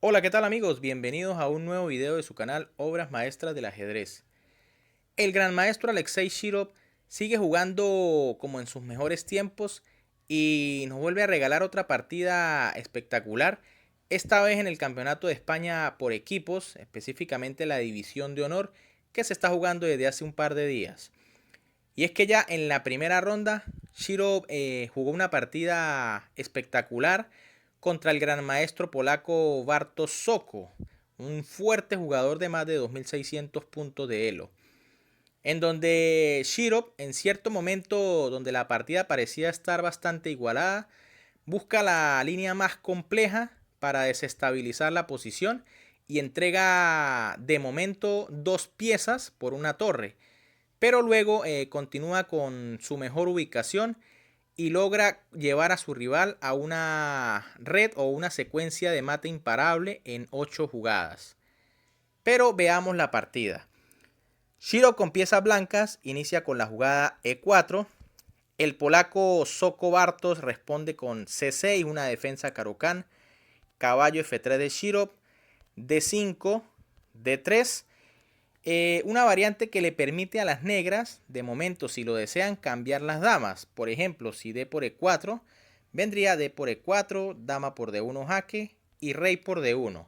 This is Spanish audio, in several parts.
Hola, ¿qué tal amigos? Bienvenidos a un nuevo video de su canal Obras Maestras del Ajedrez. El gran maestro Alexei Shirov sigue jugando como en sus mejores tiempos y nos vuelve a regalar otra partida espectacular, esta vez en el Campeonato de España por equipos, específicamente la División de Honor, que se está jugando desde hace un par de días. Y es que ya en la primera ronda, Shirov jugó una partida espectacular contra el gran maestro polaco Bartosz Soko, un fuerte jugador de más de 2600 puntos de Elo. En donde Shirov, en cierto momento donde la partida parecía estar bastante igualada, busca la línea más compleja para desestabilizar la posición y entrega de momento dos piezas por una torre, pero luego continúa con su mejor ubicación y logra llevar a su rival a una red o una secuencia de mate imparable en 8 jugadas. Pero veamos la partida. Shiro con piezas blancas inicia con la jugada E4. El polaco Soko Bartos responde con C6, una defensa Caro-Kann. Caballo F3 de Shiro, D5, D3. Una variante que le permite a las negras, de momento si lo desean, cambiar las damas. Por ejemplo, si D por E4, vendría D por E4, dama por D1 jaque y rey por D1.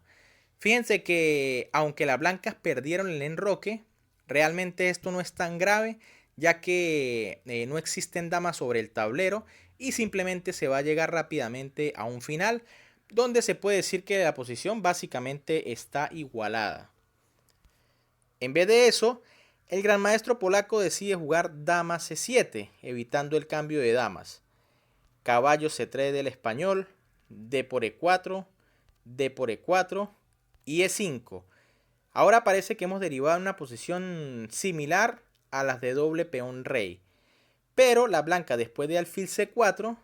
Fíjense que aunque las blancas perdieron el enroque, realmente esto no es tan grave, ya que no existen damas sobre el tablero y simplemente se va a llegar rápidamente a un final, donde se puede decir que la posición básicamente está igualada. En vez de eso, el gran maestro polaco decide jugar dama c7, evitando el cambio de damas. Caballo c3 del español, d por e4, d por e4 y e5. Ahora parece que hemos derivado en una posición similar a las de doble peón rey. Pero la blanca después de alfil c4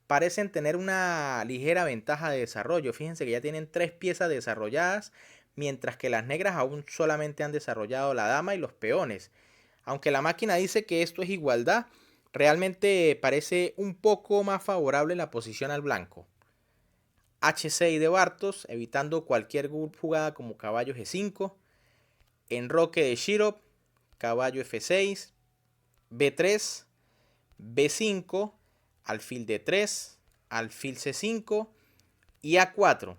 parecen tener una ligera ventaja de desarrollo. Fíjense que ya tienen 3 piezas desarrolladas, mientras que las negras aún solamente han desarrollado la dama y los peones. Aunque la máquina dice que esto es igualdad, realmente parece un poco más favorable la posición al blanco. H6 de Bartos, evitando cualquier jugada como caballo G5. Enroque de Shirov, caballo F6, B3, B5, alfil D3, alfil C5 y A4.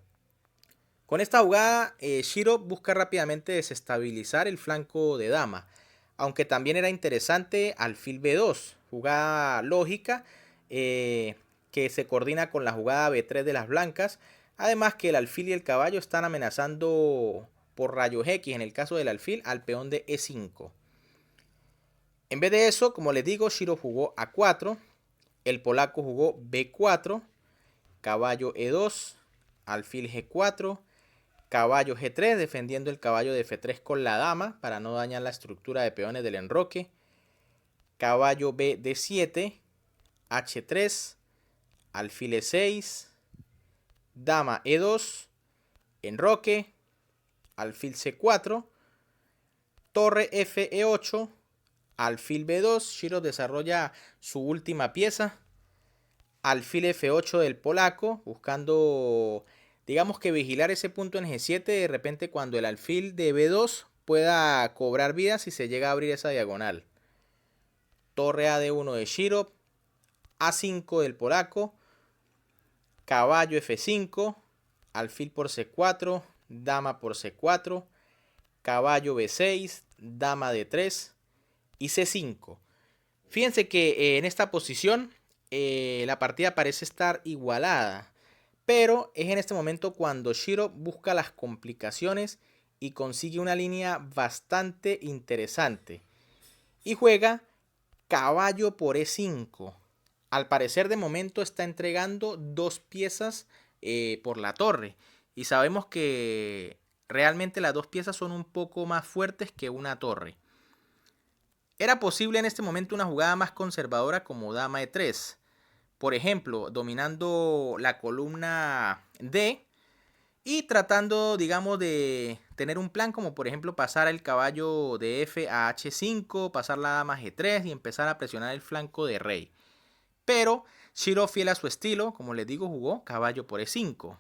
Con esta jugada, Shiro busca rápidamente desestabilizar el flanco de dama, aunque también era interesante alfil B2, jugada lógica que se coordina con la jugada B3 de las blancas, además que el alfil y el caballo están amenazando por rayos X, en el caso del alfil, al peón de E5. En vez de eso, como les digo, Shiro jugó A4, el polaco jugó B4, caballo E2, alfil G4, caballo G3, defendiendo el caballo de F3 con la dama para no dañar la estructura de peones del enroque. Caballo B D7, H3, alfil E6, dama E2, enroque, alfil C4, torre F E8, alfil B2. Shiro desarrolla su última pieza, alfil F8 del polaco, buscando, digamos que vigilar ese punto en G7, de repente cuando el alfil de B2 pueda cobrar vida si se llega a abrir esa diagonal. Torre A de 1 de Shiro, A5 del polaco, caballo F5, alfil por C4, dama por C4, caballo B6, dama D3 y C5. Fíjense que en esta posición la partida parece estar igualada, pero es en este momento cuando Shiro busca las complicaciones y consigue una línea bastante interesante y juega caballo por E5. Al parecer de momento está entregando dos piezas por la torre y sabemos que realmente las dos piezas son un poco más fuertes que una torre. Era posible en este momento una jugada más conservadora como dama E3. Por ejemplo, dominando la columna D y tratando, digamos, de tener un plan como por ejemplo pasar el caballo de F a H5, pasar la dama G3 y empezar a presionar el flanco de rey. Pero Shiro, fiel a su estilo, como les digo, jugó caballo por E5.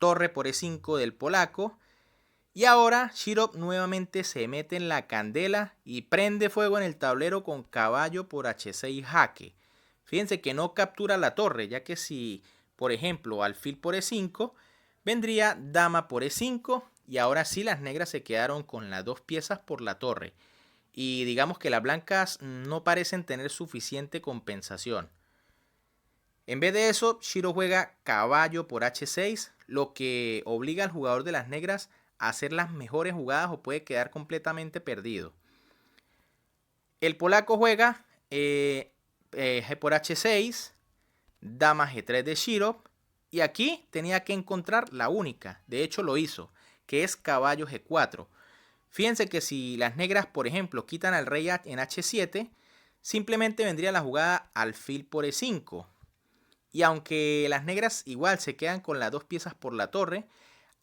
torre por E5 del polaco. Y ahora Shirov nuevamente se mete en la candela y prende fuego en el tablero con caballo por H6 jaque. Fíjense que no captura la torre, ya que si, por ejemplo, alfil por E5, vendría dama por E5 y ahora sí las negras se quedaron con las dos piezas por la torre. Y digamos que las blancas no parecen tener suficiente compensación. En vez de eso, Shirov juega caballo por H6, lo que obliga al jugador de las negras a hacer las mejores jugadas o puede quedar completamente perdido. El polaco juega G por H6, dama G3 de Shirov, y aquí tenía que encontrar la única, de hecho lo hizo, que es caballo G4. Fíjense que si las negras, por ejemplo, quitan al rey en H7, simplemente vendría la jugada alfil por E5. Y aunque las negras igual se quedan con las dos piezas por la torre,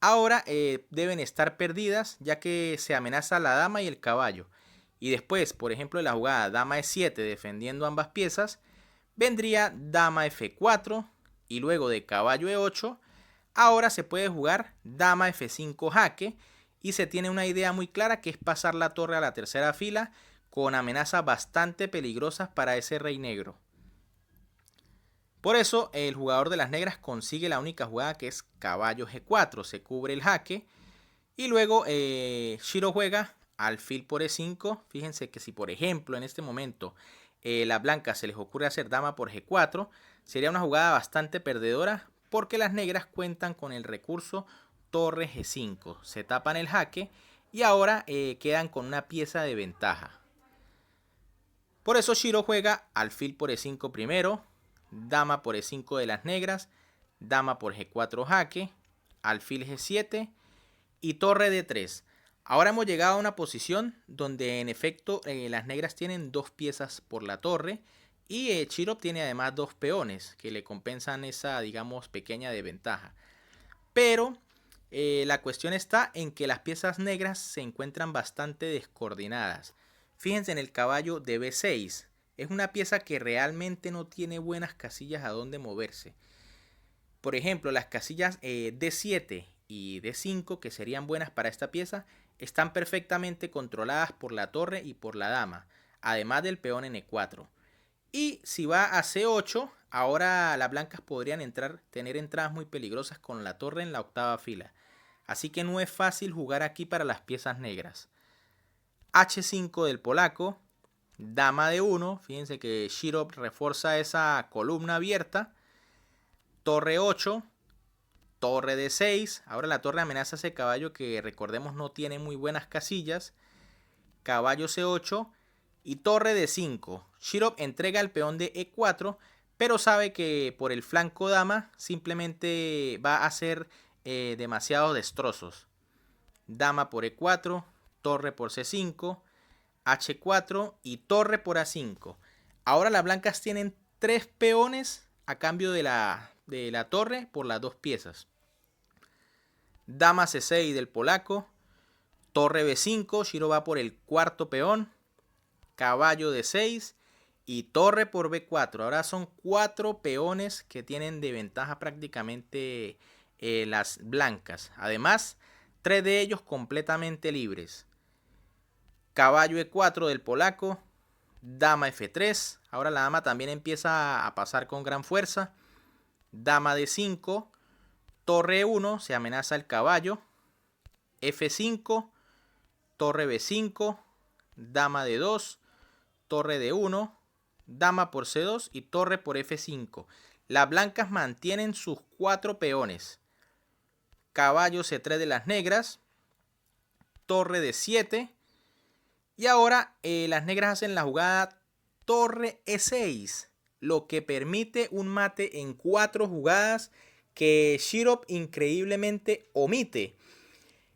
ahora deben estar perdidas ya que se amenaza la dama y el caballo. Y después, por ejemplo, de la jugada dama E7 defendiendo ambas piezas, vendría dama F4 y luego de caballo E8, ahora se puede jugar dama F5 jaque y se tiene una idea muy clara que es pasar la torre a la tercera fila con amenazas bastante peligrosas para ese rey negro. Por eso el jugador de las negras consigue la única jugada que es caballo G4, se cubre el jaque y luego Shirov juega alfil por E5. Fíjense que si por ejemplo en este momento las blancas se les ocurre hacer dama por G4, sería una jugada bastante perdedora porque las negras cuentan con el recurso torre G5, se tapan el jaque y ahora quedan con una pieza de ventaja. Por eso Shirov juega alfil por E5 primero, dama por E5 de las negras, dama por G4 jaque, alfil G7 y torre D3. Ahora hemos llegado a una posición donde en efecto las negras tienen dos piezas por la torre y Shirov tiene además dos peones que le compensan esa, digamos, pequeña desventaja. Pero la cuestión está en que las piezas negras se encuentran bastante descoordinadas. Fíjense en el caballo de B6. Es una pieza que realmente no tiene buenas casillas a donde moverse. Por ejemplo, las casillas D7 y D5, que serían buenas para esta pieza, están perfectamente controladas por la torre y por la dama, además del peón N4. Y si va a C8, ahora las blancas podrían tener entradas muy peligrosas con la torre en la octava fila. Así que no es fácil jugar aquí para las piezas negras. H5 del polaco, dama de 1, fíjense que Shirov refuerza esa columna abierta, torre 8, torre de 6, ahora la torre amenaza a ese caballo que recordemos no tiene muy buenas casillas, caballo C8 y torre de 5. Shirov entrega el peón de E4, pero sabe que por el flanco dama simplemente va a hacer demasiados destrozos. Dama por E4, torre por C5, H4 y torre por A5. Ahora las blancas tienen 3 peones a cambio de la torre por las dos piezas. Dama C6 del polaco, torre B5, Shirov va por el cuarto peón, caballo D6 y torre por B4. Ahora son 4 peones que tienen de ventaja prácticamente las blancas. Además, 3 de ellos completamente libres. Caballo E4 del polaco, dama F3. Ahora la dama también empieza a pasar con gran fuerza. Dama D5, torre E1, se amenaza el caballo. F5, torre B5, dama D2, torre D1, dama por C2 y torre por F5. Las blancas mantienen sus 4 peones. Caballo C3 de las negras, torre D7. Y ahora las negras hacen la jugada torre E6, lo que permite un mate en 4 jugadas que Shirov increíblemente omite.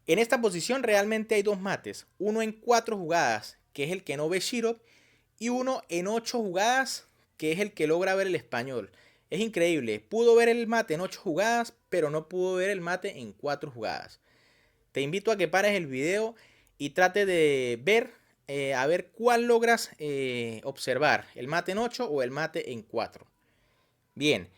En esta posición realmente hay 2 mates, uno en 4 jugadas, que es el que no ve Shirov, y uno en 8 jugadas, que es el que logra ver el español. Es increíble, pudo ver el mate en 8 jugadas, pero no pudo ver el mate en 4 jugadas. Te invito a que pares el video y trate de ver a ver cuál logras observar, el mate en 8 o el mate en 4. Bien,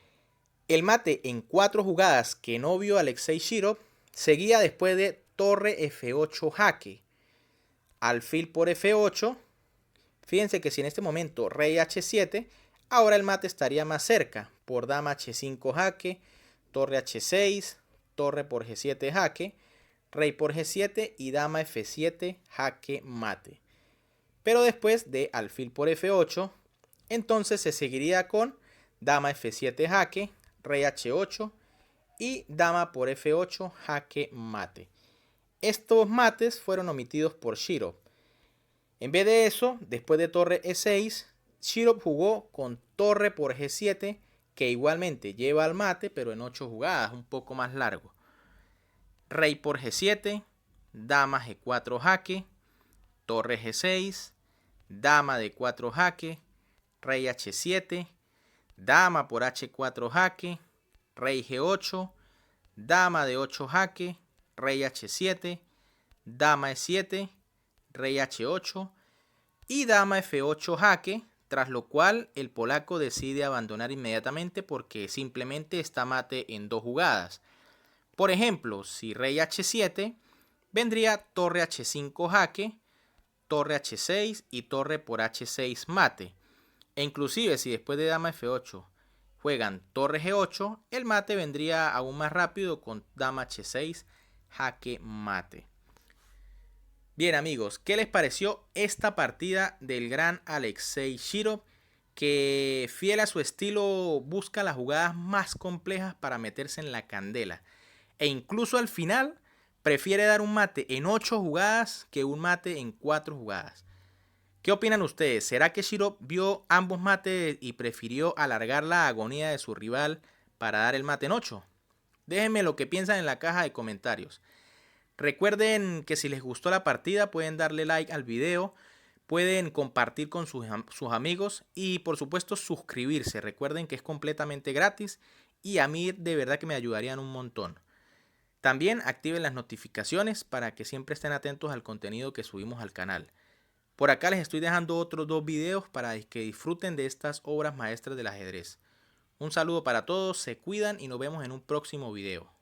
El mate en 4 jugadas que no vio Alexei Shirov seguía después de torre F8 jaque, alfil por F8. Fíjense que si en este momento rey H7, ahora el mate estaría más cerca por dama H5 jaque, torre H6, torre por G7 jaque, rey por G7 y dama F7 jaque mate. Pero después de alfil por F8, entonces se seguiría con dama F7 jaque, rey H8 y dama por F8 jaque mate. Estos mates fueron omitidos por Shirov. En vez de eso, después de torre E6, Shirov jugó con torre por G7, que igualmente lleva al mate, pero en 8 jugadas, un poco más largo. Rey por G7, dama G4 jaque, torre G6, dama de 4 jaque, rey H7, dama por H4 jaque, rey G8, dama de 8 jaque, rey H7, dama E7, rey H8 y dama F8 jaque, tras lo cual el polaco decide abandonar inmediatamente porque simplemente está mate en 2 jugadas. Por ejemplo, si rey H7, vendría torre H5 jaque, torre H6 y torre por H6 mate. E inclusive si después de dama F8 juegan torre G8, el mate vendría aún más rápido con dama H6 jaque mate. Bien amigos, ¿qué les pareció esta partida del gran Alexei Shirov? Que fiel a su estilo busca las jugadas más complejas para meterse en la candela. E incluso al final prefiere dar un mate en 8 jugadas que un mate en 4 jugadas. ¿Qué opinan ustedes? ¿Será que Shirov vio ambos mates y prefirió alargar la agonía de su rival para dar el mate en 8? Déjenme lo que piensan en la caja de comentarios. Recuerden que si les gustó la partida pueden darle like al video, pueden compartir con sus amigos y por supuesto suscribirse. Recuerden que es completamente gratis y a mí de verdad que me ayudarían un montón. También activen las notificaciones para que siempre estén atentos al contenido que subimos al canal. Por acá les estoy dejando otros 2 videos para que disfruten de estas obras maestras del ajedrez. Un saludo para todos, se cuidan y nos vemos en un próximo video.